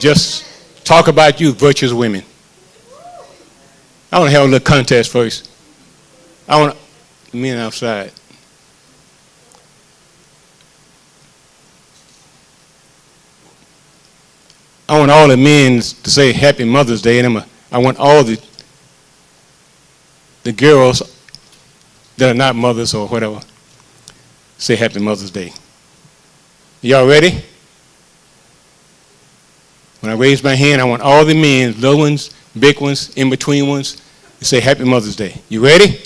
Just talk about you, virtuous women. I want to have a little contest first. I want the men outside. I want all the men to say Happy Mother's Day, and I want all the girls that are not mothers or whatever say Happy Mother's Day. Y'all ready? When I raise my hand, I want all the men, little ones, big ones, in between ones, to say Happy Mother's Day. You ready?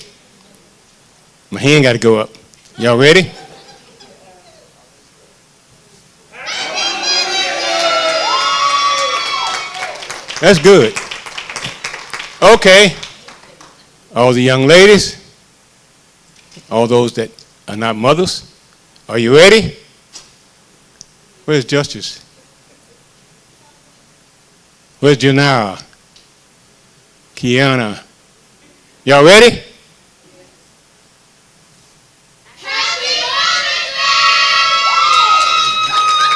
My hand got to go up. Y'all ready? That's good. Okay. All the young ladies, all those that are not mothers, are you ready? Where's Justice? Where's Janara? Kiana? Y'all ready? Happy Mother's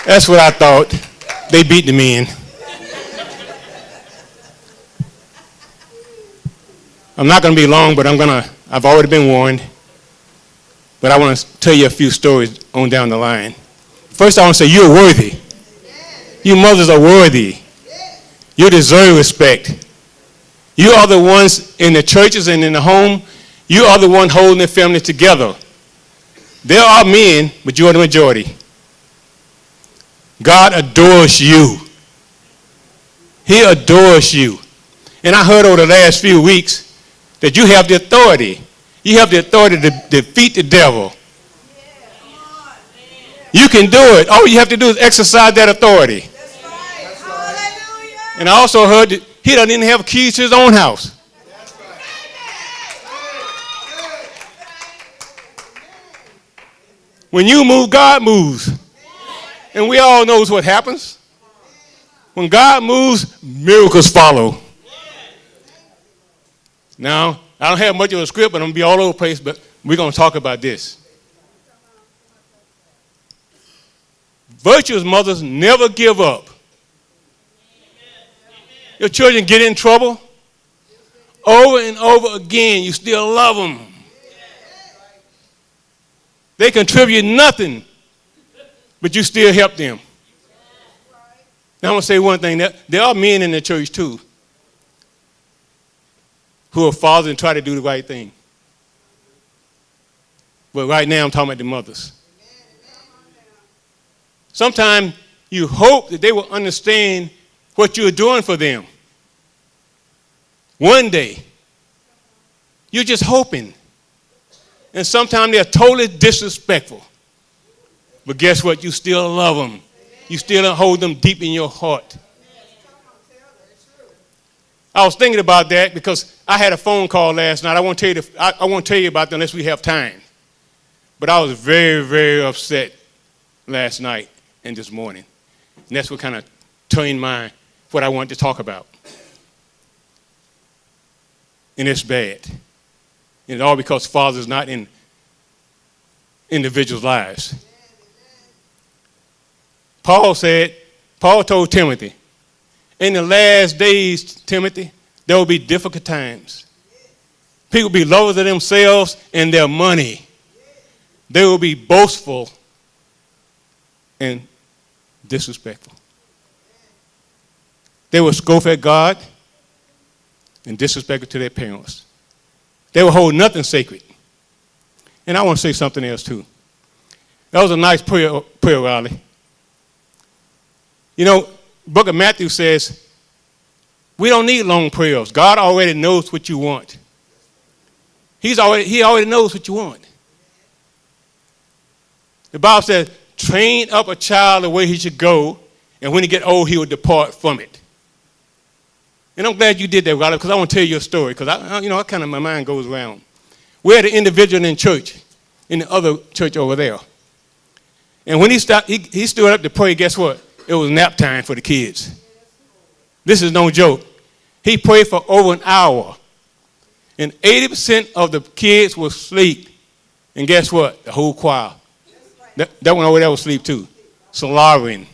Day! That's what I thought. They beat the men. I'm not going to be long, but I've already been warned. But I want to tell you a few stories on down the line. First, I want to say you're worthy. You mothers are worthy. You deserve respect. You are the ones in the churches and in the home. You are the one holding the family together. There are men, but you are the majority. God adores you. He adores you. And I heard over the last few weeks that you have the authority. You have the authority to defeat the devil. You can do it. All you have to do is exercise that authority. That's right. Hallelujah. And I also heard that he doesn't even have keys to his own house. When you move, God moves. And we all knows what happens. When God moves, miracles follow. Now, I don't have much of a script, but I'm going to be all over the place, but we're going to talk about this. Virtuous mothers never give up. Your children get in trouble. Over and over again, you still love them. They contribute nothing, but you still help them. Now, I'm going to say one thing. There are men in the church, too, who are fathers and try to do the right thing. But right now, I'm talking about the mothers. Sometimes you hope that they will understand what you're doing for them. One day, you're just hoping. And sometimes they're totally disrespectful. But guess what? You still love them. You still hold them deep in your heart. I was thinking about that because I had a phone call last night. I won't tell you about that unless we have time. But I was very, very upset last night and this morning. And that's what kind of turned what I wanted to talk about. And it's bad. And it's all because fathers not in individuals' lives. Paul told Timothy, in the last days, Timothy, there will be difficult times. People will be lovers of themselves and their money. They will be boastful and disrespectful. They will scoff at God and disrespectful to their parents. They will hold nothing sacred. And I want to say something else too. That was a nice prayer rally. You know, Book of Matthew says, we don't need long prayers. God already knows what you want. He already knows what you want. The Bible says, train up a child the way he should go, and when he get old, he will depart from it. And I'm glad you did that, Riley, because I want to tell you a story, because my mind goes around. We had an individual in church, in the other church over there. And when he stood up to pray, guess what? It was nap time for the kids. This is no joke. He prayed for over an hour. And 80% of the kids were asleep. And guess what? The whole choir. That one over there was asleep too. Solarian.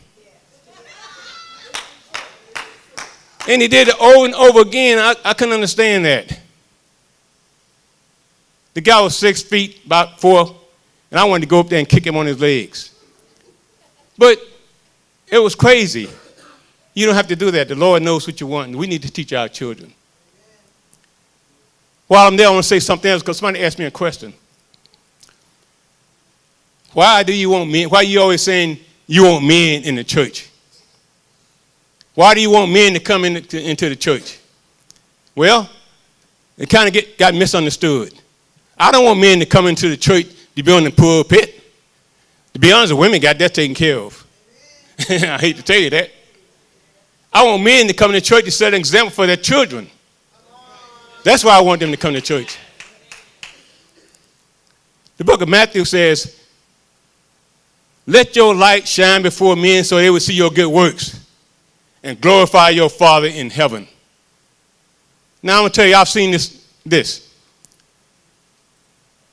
And he did it over and over again. I couldn't understand that. The guy was 6 feet, about 4, and I wanted to go up there and kick him on his legs. But it was crazy. You don't have to do that. The Lord knows what you want, and we need to teach our children. While I'm there, I want to say something else, because somebody asked me a question. Why do you want men? Why are you always saying you want men in the church? Why do you want men to come into the church? Well, it kind of got misunderstood. I don't want men to come into the church to be on the pulpit. To be honest, the women got that taken care of. I hate to tell you that. I want men to come to church to set an example for their children. That's why I want them to come to church. The book of Matthew says, let your light shine before men so they will see your good works and glorify your Father in heaven. Now I'm going to tell you, I've seen this.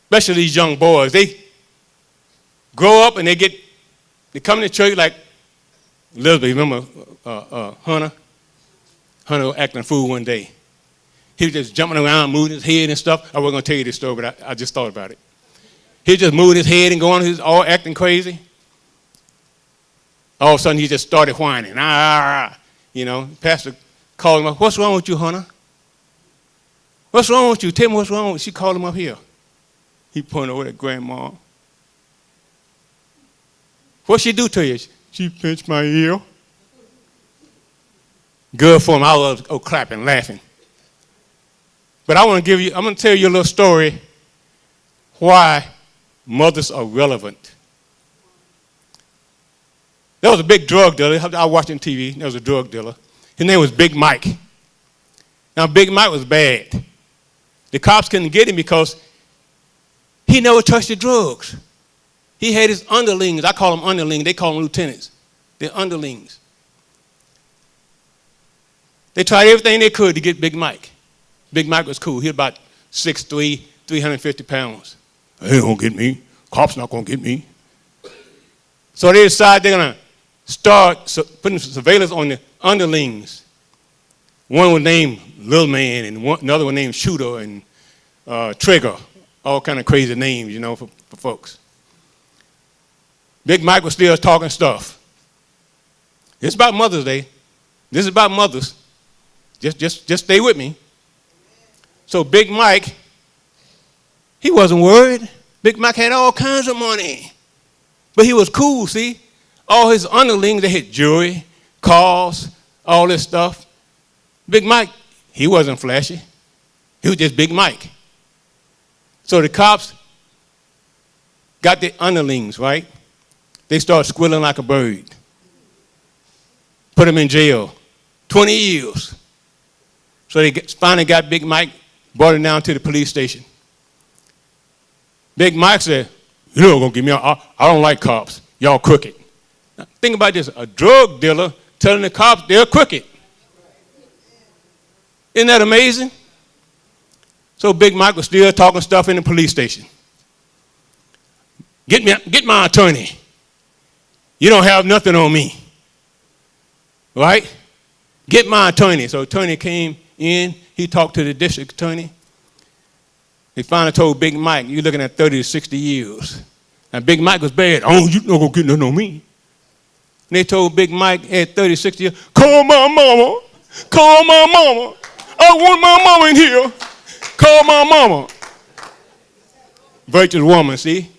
Especially these young boys. They grow up and they come to church like Elizabeth. Remember Hunter? Hunter was acting a fool one day. He was just jumping around, moving his head and stuff. I wasn't going to tell you this story, but I just thought about it. He just moved his head and going, he's all acting crazy. All of a sudden, he just started whining. You know, pastor called him up. What's wrong with you, Hunter? What's wrong with you? Tell me what's wrong with you. She called him up here. He pointed over at Grandma. What'd she do to you? She pinched my ear. Good for him. I was clapping, laughing. But I'm going to tell you a little story why mothers are relevant. There was a big drug dealer. I was watching TV. There was a drug dealer. His name was Big Mike. Now, Big Mike was bad. The cops couldn't get him because he never touched the drugs. He had his underlings. I call them underlings. They call them lieutenants. They're underlings. They tried everything they could to get Big Mike. Big Mike was cool. He was about 6'3", 350 pounds. They ain't going to get me. Cops not going to get me. So they decided they're going to start putting surveillance on the underlings. One was named Little Man, and another one named Shooter and Trigger. All kind of crazy names, you know, for folks. Big Mike was still talking stuff. It's about Mother's Day. This is about mothers. Just stay with me. So Big Mike, he wasn't worried. Big Mike had all kinds of money. But he was cool, see? All his underlings, they had jewelry, cars, all this stuff. Big Mike, he wasn't flashy. He was just Big Mike. So the cops got the underlings, right? They started squealing like a bird. Put him in jail. 20 years. So they finally got Big Mike, brought him down to the police station. Big Mike said, you're not going to get me out. I don't like cops. Y'all crooked. Now, think about this. A drug dealer telling the cops they're crooked. Isn't that amazing? So Big Mike was still talking stuff in the police station. Get my attorney. You don't have nothing on me. Right? Get my attorney. So attorney came in. He talked to the district attorney. He finally told Big Mike, you're looking at 30 to 60 years. Now, Big Mike was bad. Oh, you're not going to get nothing on me. And they told Big Mike at 30 to 60 years, call my mama. Call my mama. I want my mama in here. Call my mama. Virtuous woman, see?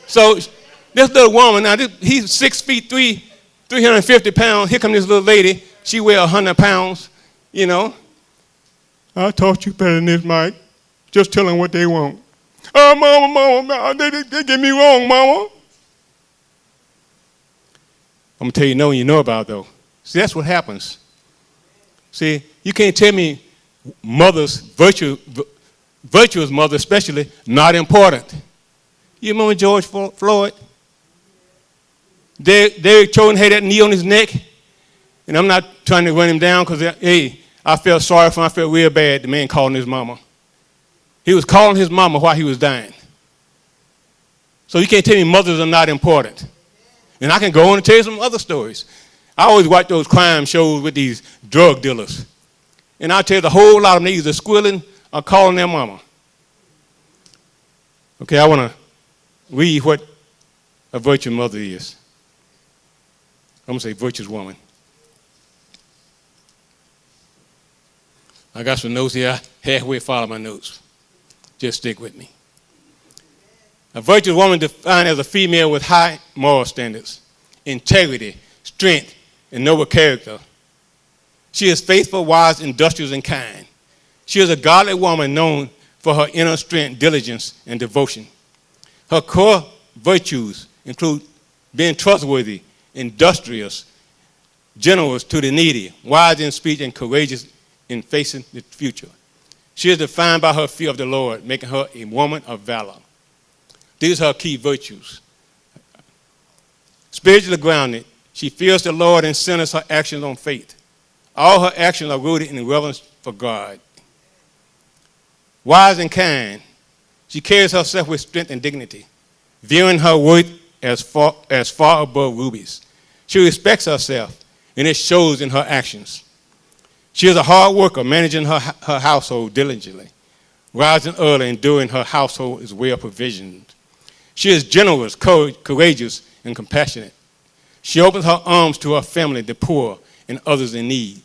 So this little woman, now he's 6'3", 350 pounds. Here comes this little lady. She weighs 100 pounds, you know. I taught you better than this, Mike. Just tell them what they want. Oh, mama, they get me wrong, mama. I'm going to tell you, you know about it, though. See, that's what happens. See, you can't tell me mothers, virtuous mothers especially, not important. You remember George Floyd? Derek Chauvin had that knee on his neck. And I'm not trying to run him down because, hey, I felt sorry for him. I felt real bad, the man calling his mama. He was calling his mama while he was dying. So you can't tell me mothers are not important. And I can go on and tell you some other stories. I always watch those crime shows with these drug dealers. And I tell you, the whole lot of them either squilling or calling their mama. Okay, I want to read what a virtuous mother is. I'm going to say virtuous woman. I got some notes here. I halfway follow my notes. Just stick with me. A virtuous woman defined as a female with high moral standards, integrity, strength, and noble character. She is faithful, wise, industrious, and kind. She is a godly woman known for her inner strength, diligence, and devotion. Her core virtues include being trustworthy, industrious, generous to the needy, wise in speech, and courageous in facing the future. She is defined by her fear of the Lord, making her a woman of valor. These are her key virtues. Spiritually grounded, she fears the Lord and centers her actions on faith. All her actions are rooted in reverence for God. Wise and kind, she carries herself with strength and dignity, viewing her worth as far above rubies. She respects herself, and it shows in her actions. She is a hard worker, managing her household diligently, rising early and doing her household is well provisioned. She is generous, courageous, and compassionate. She opens her arms to her family, the poor, and others in need.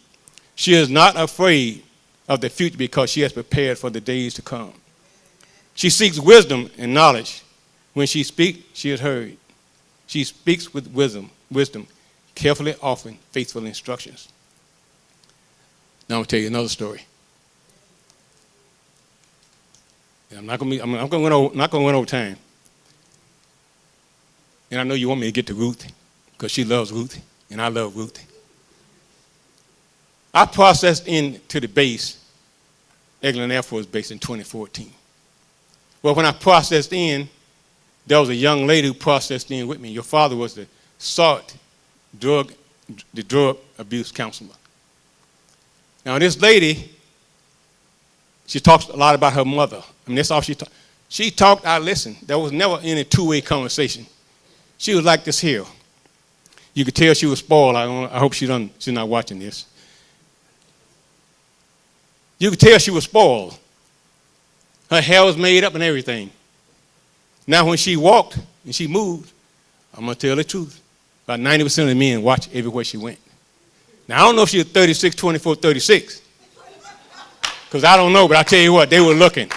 She is not afraid of the future because she has prepared for the days to come. She seeks wisdom and knowledge. When she speaks, she is heard. She speaks with wisdom, carefully offering faithful instructions. Now I'm going to tell you another story. I'm not going to run over time. And I know you want me to get to Ruth because she loves Ruth and I love Ruth. I processed into the base, Eglin Air Force Base, in 2014. Well, when I processed in, there was a young lady who processed in with me. Your father was the SART, drug abuse counselor. Now, this lady, she talks a lot about her mother. I mean, that's all she talked. She talked, I listened. There was never any two-way conversation. She was like this here. You could tell she was spoiled. I hope she's not watching this. You could tell she was spoiled. Her hair was made up and everything. Now, when she walked and she moved, I'm going to tell the truth. About 90% of the men watched everywhere she went. Now, I don't know if she was 36, 24, 36. Because I don't know, but I tell you what, they were looking.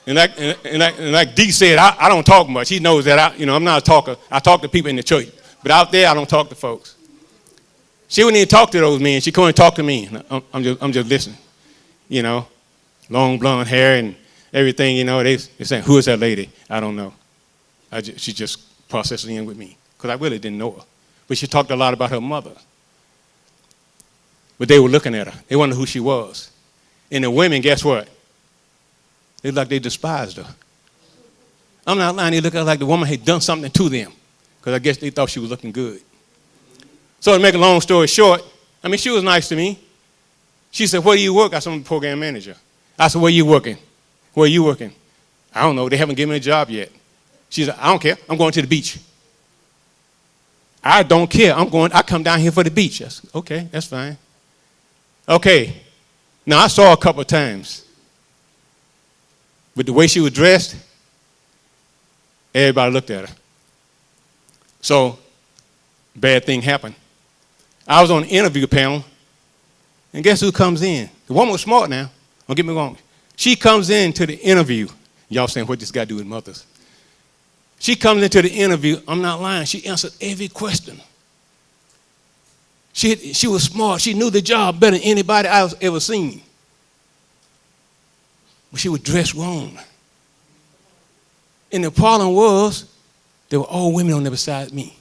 And like Dee said, I don't talk much. He knows that I'm not a talker. I talk to people in the church. But out there, I don't talk to folks. She wouldn't even talk to those men. She couldn't talk to me. I'm just listening. You know, long blonde hair and everything, you know. They're saying, who is that lady? I don't know. She just processing in with me because I really didn't know her. But she talked a lot about her mother. But they were looking at her. They wondered who she was. And the women, guess what? They looked like they despised her. I'm not lying. They looked like the woman had done something to them because I guess they thought she was looking good. So to make a long story short, I mean, she was nice to me. She said, where do you work? I said, I'm a program manager. I said, where are you working? Where are you working? I don't know. They haven't given me a job yet. She said, I don't care. I'm going to the beach. I don't care. I come down here for the beach. I said, okay, that's fine. Okay. Now, I saw her a couple of times. But the way she was dressed, everybody looked at her. So, bad thing happened. I was on an interview panel, and guess who comes in? The woman was smart now. Don't get me wrong. She comes into the interview. Y'all saying, what this got to do with mothers? She comes into the interview. I'm not lying. She answered every question. She was smart. She knew the job better than anybody I've ever seen. But she was dressed wrong. And the problem was, there were all women on there besides me.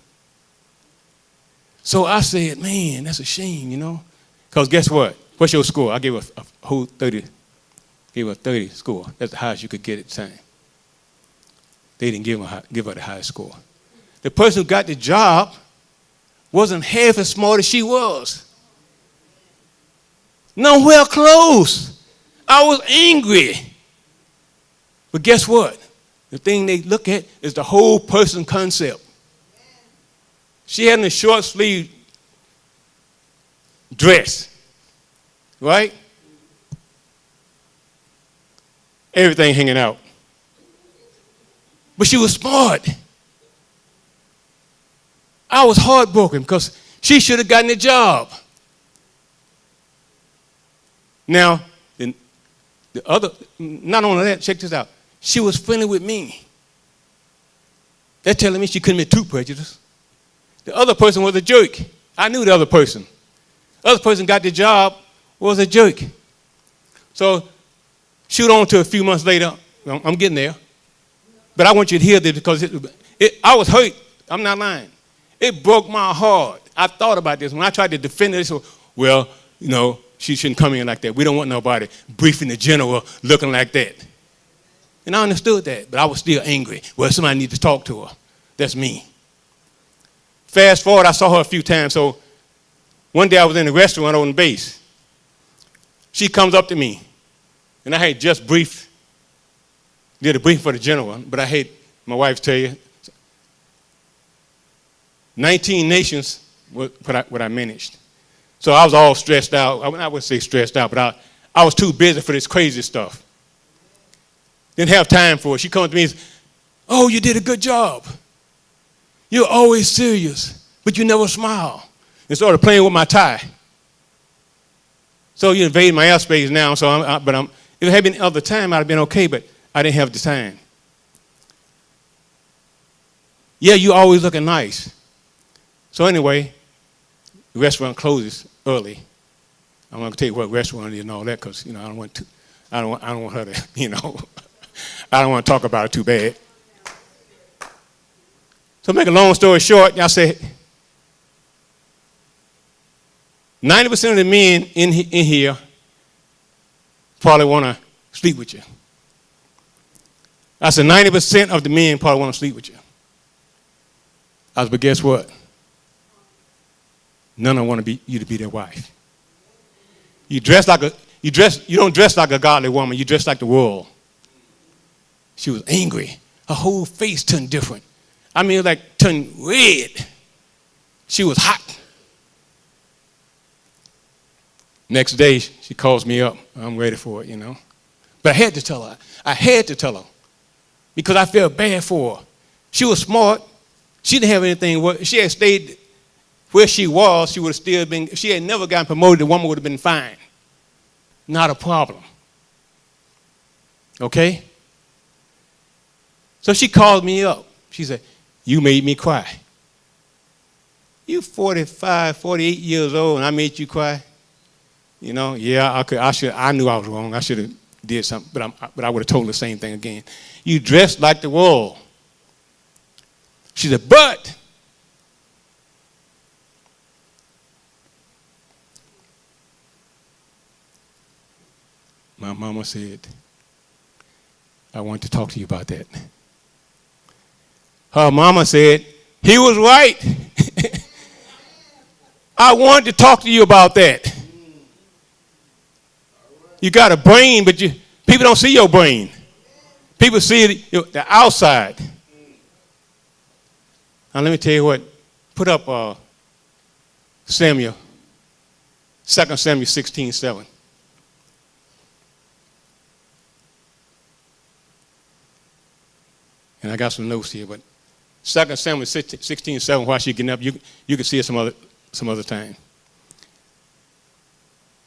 So I said, man, that's a shame, you know. Because guess what? What's your score? I gave her a whole 30. Gave her a 30 score. That's the highest you could get at the time. They didn't give her the highest score. The person who got the job wasn't half as smart as she was. Nowhere close. I was angry. But guess what? The thing they look at is the whole person concept. She had a short sleeve dress, right? Everything hanging out. But she was smart. I was heartbroken because she should have gotten a job. Now, the other, not only that, check this out. She was friendly with me. They're telling me she couldn't be too prejudiced. The other person was a jerk. I knew the other person. The other person got the job, was a jerk. So, shoot on to a few months later. I'm getting there. But I want you to hear this because I was hurt. I'm not lying. It broke my heart. I thought about this. When I tried to defend it, so, well, you know, she shouldn't come in like that. We don't want nobody briefing the general looking like that. And I understood that, but I was still angry. Well, somebody needs to talk to her. That's me. Fast forward, I saw her a few times. So one day I was in a restaurant on the base. She comes up to me, and I had just did a brief for the general, but I had my wife tell you, 19 nations what I managed. So I was all stressed out. I wouldn't say stressed out, but I was too busy for this crazy stuff. Didn't have time for it. She comes to me and says, oh, you did a good job. You're always serious, but you never smile. And started playing with my tie. So you invaded my airspace now, so if it had been other time, I'd have been okay, but I didn't have the time. Yeah, you always looking nice. So anyway, the restaurant closes early. I'm going to tell you what restaurant it is and all that because, you know, I don't want her to, you know, I don't want to talk about it too bad. So make a long story short, I say 90% of the men in here probably want to sleep with you. I said 90% of the men probably want to sleep with you. I said, but guess what? None of them want you to be their wife. You don't dress like a godly woman, you dress like the world. She was angry. Her whole face turned different. I mean, like turned red. She was hot. Next day, she calls me up. I'm ready for it, you know. But I had to tell her. Because I felt bad for her. She was smart. She didn't have anything. She had stayed where she was, she would have still been, if she had never gotten promoted, the woman would have been fine. Not a problem. Okay? So she called me up. She said, you made me cry. You 45, 48 years old and I made you cry? You know, yeah, I knew I was wrong. I should have did something, but I would have told her the same thing again. You dressed like the world. She said, but my mama said, I want to talk to you about that. Her mama said, he was right. I wanted to talk to you about that. You got a brain, but people don't see your brain. People see the outside. Now let me tell you what. Put up Samuel, 2 Samuel 16:7. And I got some notes here, but 2 Samuel 16:7, while she's getting up, you can see it some other time.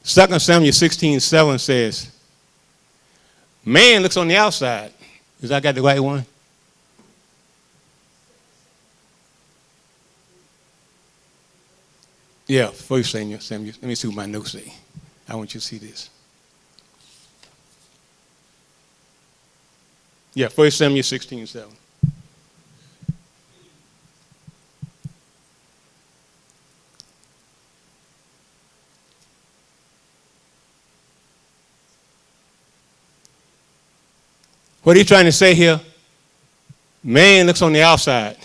2 Samuel 16:7 says, man looks on the outside. Is I got the right one? Yeah, 1 Samuel. Let me see what my notes say. I want you to see this. Yeah, 1 Samuel 16:7. What are you trying to say here? Man looks on the outside,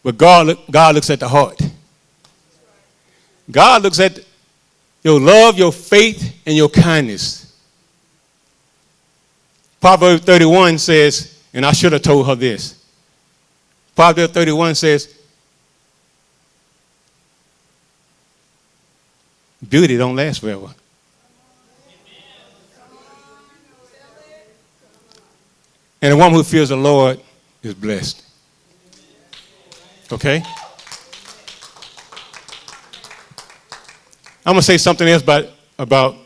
but God looks at the heart. God looks at your love, your faith, and your kindness. Proverbs 31 says, and I should have told her this. Proverbs 31 says, beauty don't last forever. And the woman who fears the Lord is blessed. Okay? I'm going to say something else about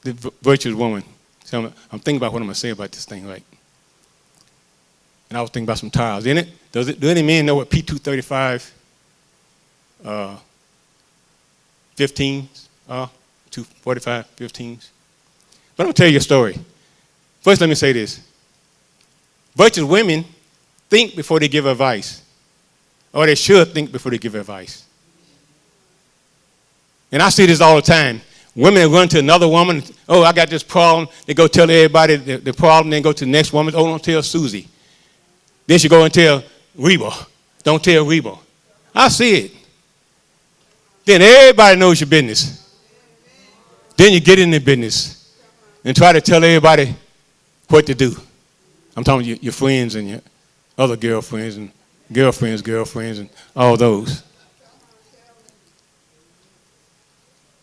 the virtuous woman. So I'm thinking about what I'm going to say about this thing, right? And I was thinking about some tiles. In it, do any men know what P235 15s are? 245 15s? But I'm going to tell you a story. First, let me say this. Virtuous women think before they give advice. Or they should think before they give advice. And I see this all the time. Women run to another woman. Oh, I got this problem. They go tell everybody the problem. Then go to the next woman. Oh, don't tell Susie. Then she go and tell Reba. Don't tell Reba. I see it. Then everybody knows your business. Then you get in the business and try to tell everybody what to do. I'm talking about your friends and your other girlfriends and girlfriends and all those.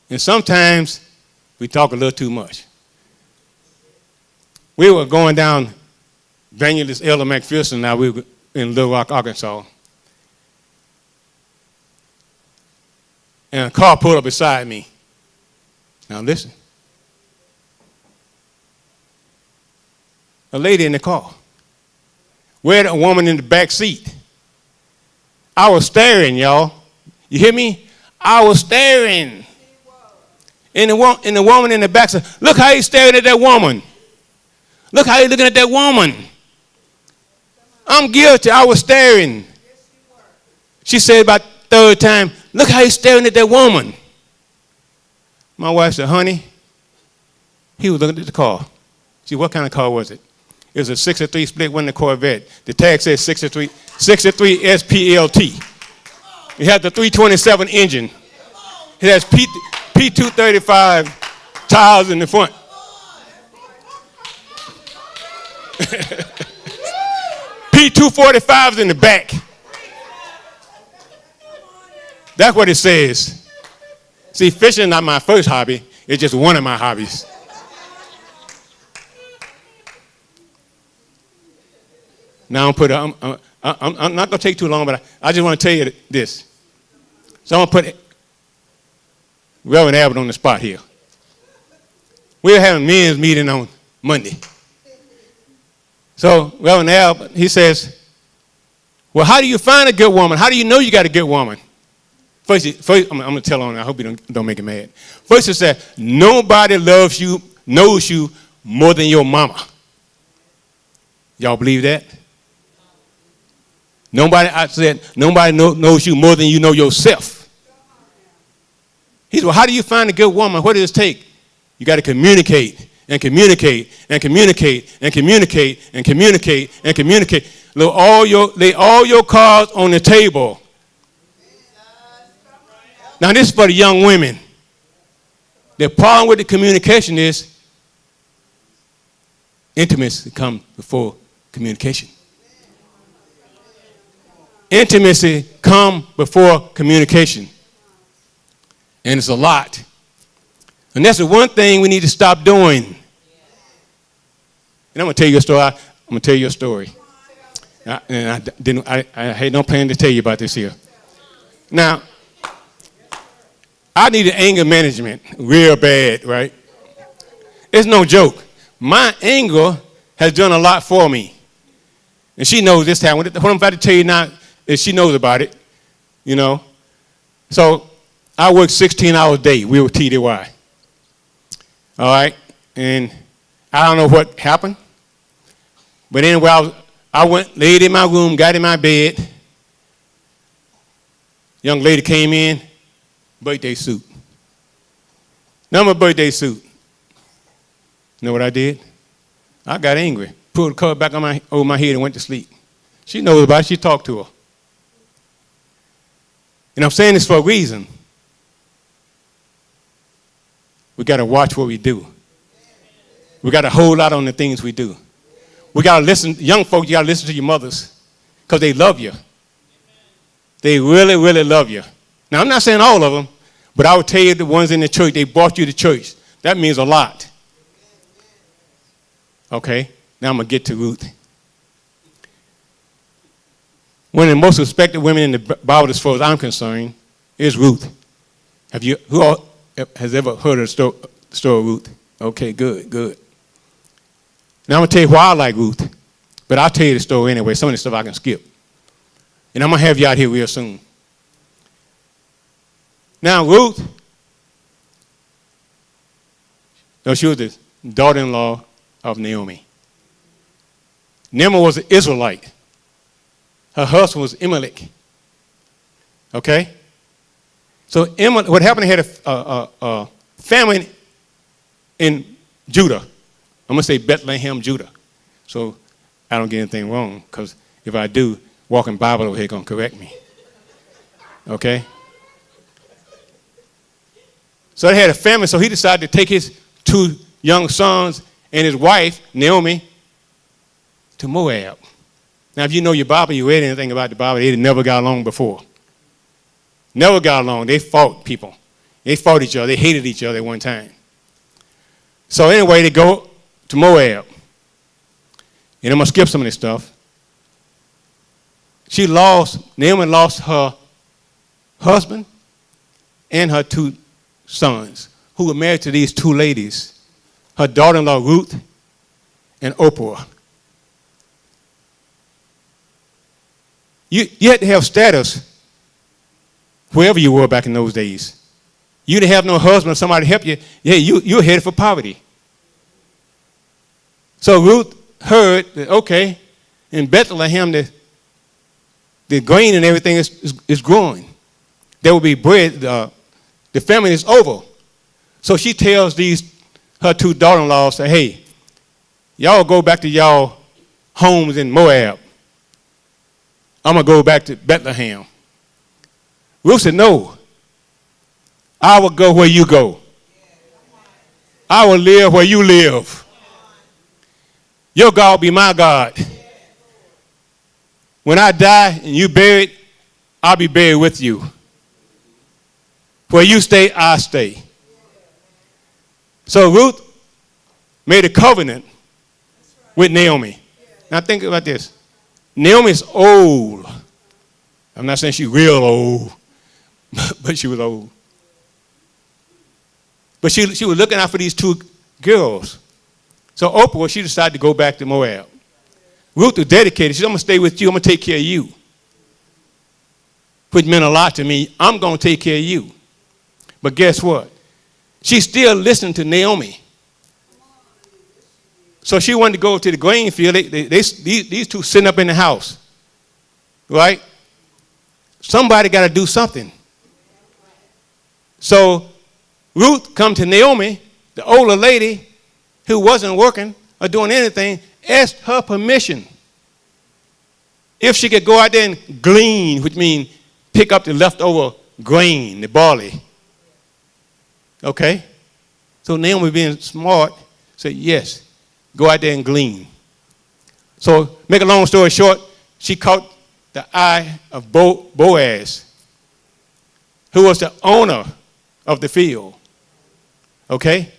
And sometimes we talk a little too much. We were going down Evangelist Elder McPherson. Now we were in Little Rock, Arkansas. And a car pulled up beside me. Now listen. A lady in the car. With a woman in the back seat. I was staring, y'all. You hear me? I was staring. And the woman in the back said, look how he's staring at that woman. Look how he's looking at that woman. I'm guilty. I was staring. She said about the third time, look how he's staring at that woman. My wife said, honey, he was looking at the car. See, what kind of car was it? It was a 63 split window Corvette. The tag says 63 SPLT. It had the 327 engine. It has P235 tires in the front. P245s in the back. That's what it says. See, fishing is not my first hobby. It's just one of my hobbies. Now I'm not going to take too long, but I just want to tell you this. So I'm going to put Reverend Abbott on the spot here. We're having men's meeting on Monday. So Reverend Abbott, he says, well, how do you find a good woman? How do you know you got a good woman? First I'm going to tell on. I hope you don't make it mad. First he said, nobody loves you, knows you more than your mama. Y'all believe that? Nobody knows you more than you know yourself. He said, well, how do you find a good woman? What does it take? You got to communicate and communicate and communicate and communicate and communicate and communicate. Lay all your cards on the table. Now, this is for the young women. The problem with the communication is intimacy comes before communication. Intimacy comes before communication. And it's a lot. And that's the one thing we need to stop doing. And I'm going to tell you a story. I'm going to tell you a story. I had no plan to tell you about this here. Now, I needed anger management real bad, right? It's no joke. My anger has done a lot for me. And she knows this time. What I'm about to tell you now is she knows about it, you know. So I worked 16 hours a day. We were TDY. All right? And I don't know what happened. But anyway, I went, laid in my room, got in my bed. Young lady came in, birthday suit. Now my birthday suit. You know what I did? I got angry. Pulled the cover back on over my head and went to sleep. She knows about it. She talked to her. And I'm saying this for a reason. We got to watch what we do. We got to hold out on the things we do. We got to listen. Young folks, you got to listen to your mothers because they love you. They really, really love you. Now, I'm not saying all of them, but I would tell you the ones in the church, they brought you to church. That means a lot. Okay, now I'm going to get to Ruth. One of the most respected women in the Bible, as far as I'm concerned, is Ruth. Who all has ever heard of the story of Ruth? Okay, good, good. Now I'm going to tell you why I like Ruth, but I'll tell you the story anyway. Some of the stuff I can skip. And I'm going to have you out here real soon. Now, Ruth, she was the daughter-in-law of Naomi. Naomi was an Israelite. Her husband was Elimelech. Okay? So what happened, they had a family in Judah. I'm going to say Bethlehem, Judah. So I don't get anything wrong, because if I do, Walking Bible over here going to correct me. Okay? So they had a family, so he decided to take his 2 young sons and his wife, Naomi, to Moab. Now, if you know your Bible, you read anything about the Bible, they never got along before. Never got along. They fought people. They fought each other. They hated each other at one time. So anyway, they go to Moab. And I'm going to skip some of this stuff. Naomi lost her husband and her 2 sons, who were married to these 2 ladies, her daughter-in-law Ruth and Oprah. You had to have status wherever you were back in those days. You didn't have no husband or somebody to help you. Yeah, you were headed for poverty. So Ruth heard that, okay, in Bethlehem, the grain and everything is growing. There will be bread. The famine is over. So she tells her 2 daughter-in-laws, say, hey, y'all go back to y'all homes in Moab. I'm going to go back to Bethlehem. Ruth said, no. I will go where you go. I will live where you live. Your God will be my God. When I die and you buried, I'll be buried with you. Where you stay, I stay. So Ruth made a covenant with Naomi. Now think about this. Naomi's old. I'm not saying she's real old, but she was old. But she was looking out for these 2 girls. So Oprah, she decided to go back to Moab. Ruth was dedicated. She said, I'm going to stay with you. I'm going to take care of you. Which meant a lot to me. I'm going to take care of you. But guess what? She still listened to Naomi. So she wanted to go to the grain field. These 2 sitting up in the house. Right? Somebody got to do something. So Ruth come to Naomi, the older lady who wasn't working or doing anything, asked her permission if she could go out there and glean, which means pick up the leftover grain, the barley. Okay? So Naomi, being smart, said, yes, go out there and glean. So, make a long story short, she caught the eye of Boaz, who was the owner of the field. Okay?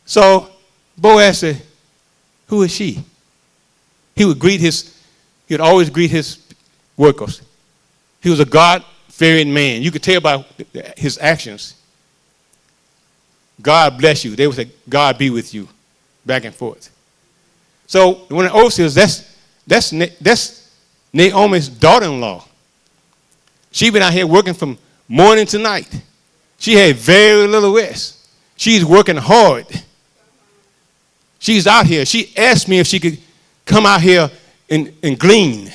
So, Boaz said, who is she? He would always greet his workers. He was a God-fearing man. You could tell by his actions. God bless you. They would say, God be with you, back and forth. So when the oath says, that's Naomi's daughter-in-law. She's been out here working from morning to night. She had very little rest. She's working hard. She's out here. She asked me if she could come out here and glean.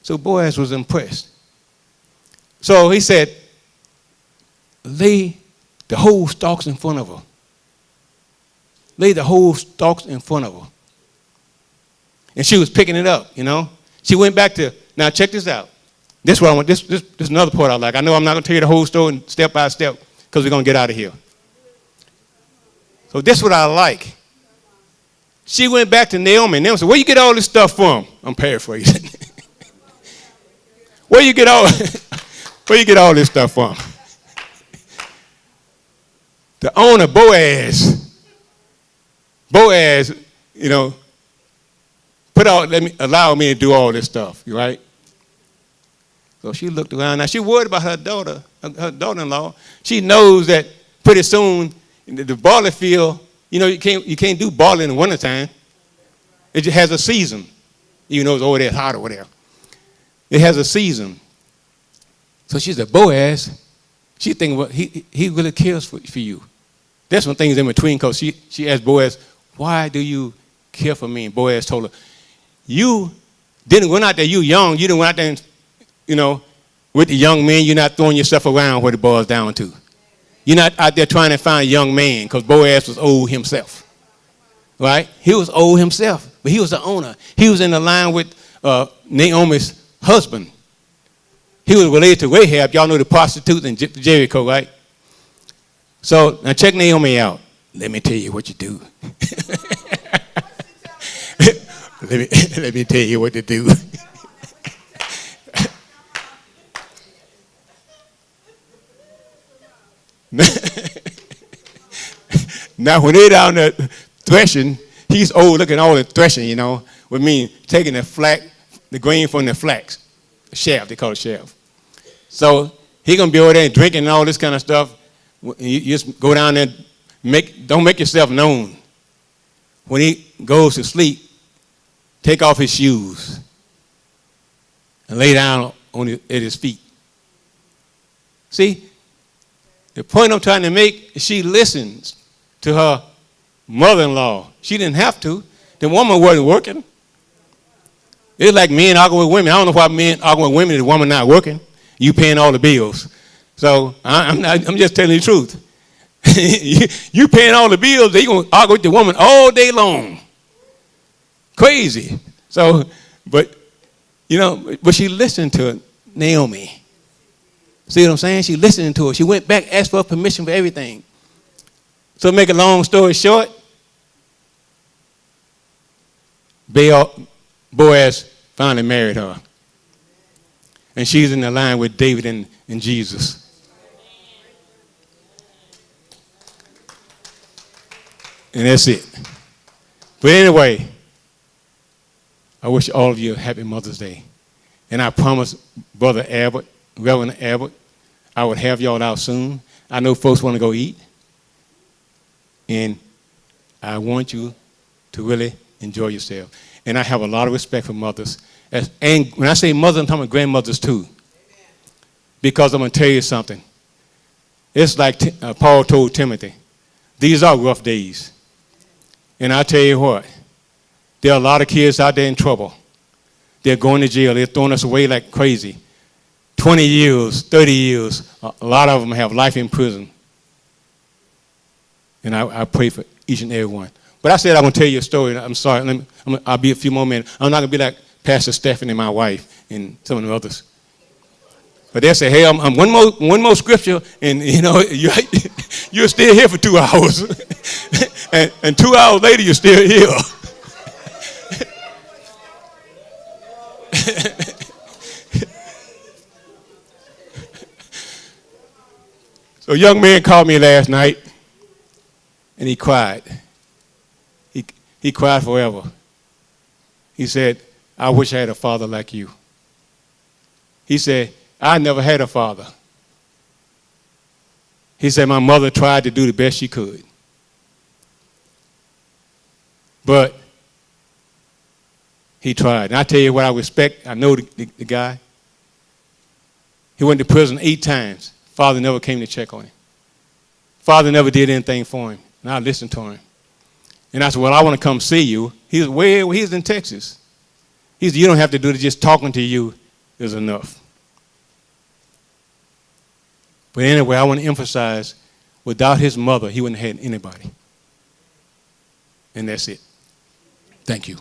So Boaz was impressed. So he said, lay the whole stalks in front of her. Lay the whole stalks in front of her. And she was picking it up, you know. She went back to, now check this out. This is what I want. This is another part I like. I know I'm not going to tell you the whole story step by step because we're going to get out of here. So this is what I like. She went back to Naomi, and Naomi said, where you get all this stuff from? I'm paraphrasing. Where you get all this stuff from? The owner, Boaz, you know, allow me to do all this stuff, right? So she looked around. Now she worried about her daughter-in-law. She knows that pretty soon the barley field, you know, you can't do barley in the wintertime. It just has a season, even though it's over there hot or whatever. It has a season. So she said, Boaz, she thinking, well, he really cares for you. There's some things in between, because she asked Boaz, why do you care for me? And Boaz told her, you didn't go out there, you young, you didn't go out there and, you know, with the young men, you're not throwing yourself around where it boils down to. You're not out there trying to find a young man, because Boaz was old himself. Right? He was old himself, but he was the owner. He was in the line with Naomi's husband. He was related to Rahab. Y'all know the prostitute in Jericho, right? So now check Naomi out. Let me tell you what you do. let me tell you what to do. Now when they're down there threshing, he's old. Look at all the threshing, you know. With me taking the grain from the flax, chaff, they call it chaff. So he's gonna be over there drinking and all this kind of stuff. You just go down there, don't make yourself known. When he goes to sleep, take off his shoes and lay down at his feet. See, the point I'm trying to make is she listens to her mother-in-law. She didn't have to. The woman wasn't working. It's like men arguing with women. I don't know why men arguing with women and the woman not working. You paying all the bills. So I'm just telling you the truth. you paying all the bills, they going to argue with the woman all day long. Crazy. So, but she listened to Naomi. See what I'm saying? She listened to her. She went back, asked for permission for everything. So to make a long story short, Boaz finally married her. And she's in the line with David and Jesus. And that's it. But anyway, I wish all of you a happy Mother's Day. And I promised Brother Abbott, Reverend Abbott, I would have y'all out soon. I know folks want to go eat. And I want you to really enjoy yourself. And I have a lot of respect for mothers. And when I say mothers, I'm talking about grandmothers too. Because I'm going to tell you something. It's like Paul told Timothy. These are rough days. And I tell you what. There are a lot of kids out there in trouble. They're going to jail. They're throwing us away like crazy. 20 years, 30 years. A lot of them have life in prison. And I pray for each and every one. But I said I'm going to tell you a story. I'm sorry. I'll be a few more minutes. I'm not going to be like Pastor Stephanie, my wife, and some of the others. But they'll say, hey, I'm one more scripture, and you're still here for 2 hours. and 2 hours later, you're still here. So a young man called me last night, and he cried. He cried forever. He said, I wish I had a father like you. He said, I never had a father. He said, my mother tried to do the best she could. But he tried. And I tell you what I respect. I know the guy. He went to prison 8 times. Father never came to check on him. Father never did anything for him. And I listened to him. And I said, well, I want to come see you. He's in Texas. He said, you don't have to do it. Just talking to you is enough. But anyway, I want to emphasize, without his mother, he wouldn't have had anybody. And that's it. Thank you.